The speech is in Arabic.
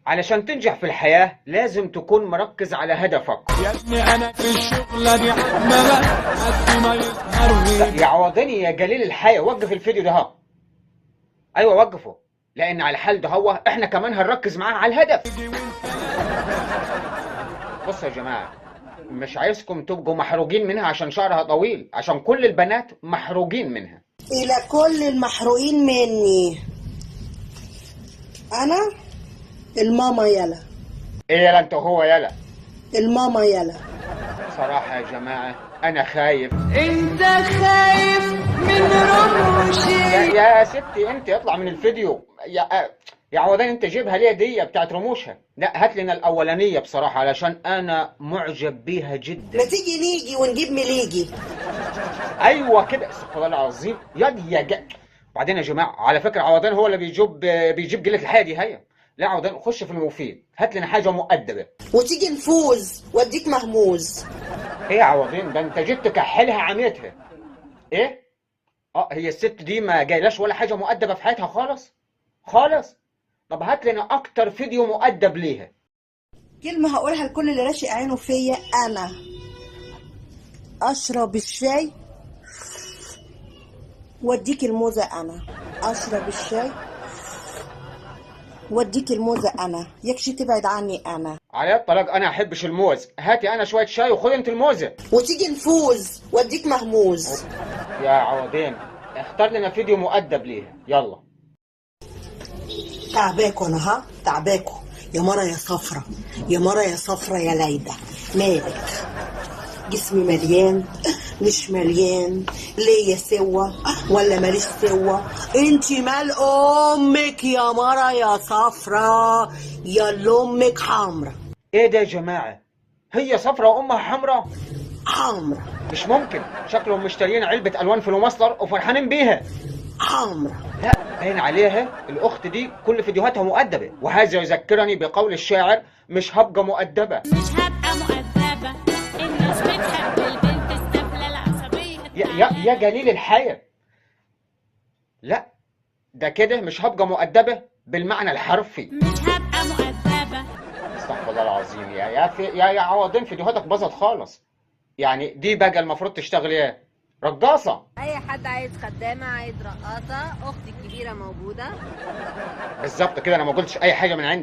علشان تنجح في الحياة لازم تكون مركز على هدفك. يا ابني انا في الشغلة دي عمالة قد ما يظهر يا عوضني يا جليل الحياة، وقف الفيديو ده ها. ايوه وقفه، لان على الحال ده هو احنا كمان هنركز معاه على الهدف. بصوا يا جماعة، مش عايزكم تبقوا محروجين منها عشان شعرها طويل، عشان كل البنات محروجين منها. إلى كل المحروقين مني، أنا الماما يلا. ايه يلا انت وهو يلا. الماما يلا. صراحة يا جماعة انا خايف. انت خايف من رموشي؟ يا ستي انت اطلع من الفيديو. يا عوضان انت جيبها ليه دي بتاعت رموشها؟ لا هات لنا الاولانية بصراحة علشان انا معجب بيها جدا. ما تيجي نيجي ونجيب مليجي. ايوه كده، استغفر الله العظيم. وبعدين يا جماعة على فكرة عوضان هو اللي بيجيب قلة الحياة دي هي. لا عوضان خش في المفيد، هات لنا حاجة مؤدبة. وتيجي نفوز واديك مهموز. ايه يا عوضين ده انت جيت تكحلها عميتها. ايه؟ هي الست دي ما جايلاش ولا حاجة مؤدبة في حياتها خالص؟ خالص؟ طب هات لنا اكتر فيديو مؤدب ليها. كلمة هقولها لكل اللي راشق عينه فيا، أنا أشرب الشاي واديك الموزة. أنا أشرب الشاي واديك الموزة. أنا يكشي تبعد عني. أنا على الطلاق انا احبش الموز، هاتي انا شوية شاي وخدي انت الموزة. وتيجي نفوز واديك مهموز. يا عوضين اختار لنا فيديو مؤدب ليها يلا. تعباكوا أنا، ها تعباكوا يا مرة يا صفرة، يا مرة يا صفرة يا ليلى. مالك؟ جسمي مليان مش مليان؟ ليا سوا ولا ماليش سوا؟ انتي مال امك يا مرة يا صفرة يا اللي امك حمرا. ايه ده يا جماعة؟ هي صفرة وامها حمرا؟ حمرا مش ممكن، شكلهم مشتريين علبة الوان في المصدر وفرحانين بيها. حمرا. لا باين عليها الاخت دي كل فيديوهاتها مؤدبة، وهذا يذكرني بقول الشاعر مش هبقى مؤدبة. مش هبقى مؤدبة، الناس بتحب البنت السفلة العصبية. يا جليل الحياة، لا ده كده مش هبقى مؤدبة بالمعنى الحرفي. مش هبقى مؤدبة. استغفر الله العظيم. يا عوضين فيديوهاتك باظت خالص. يعني دي بقى المفروض تشتغل ايه؟ رقاصة. اي حد عايز خدامه، عايز رقاصه، اختي الكبيره موجوده. بالظبط كده، انا ما قلتش اي حاجة من عندي.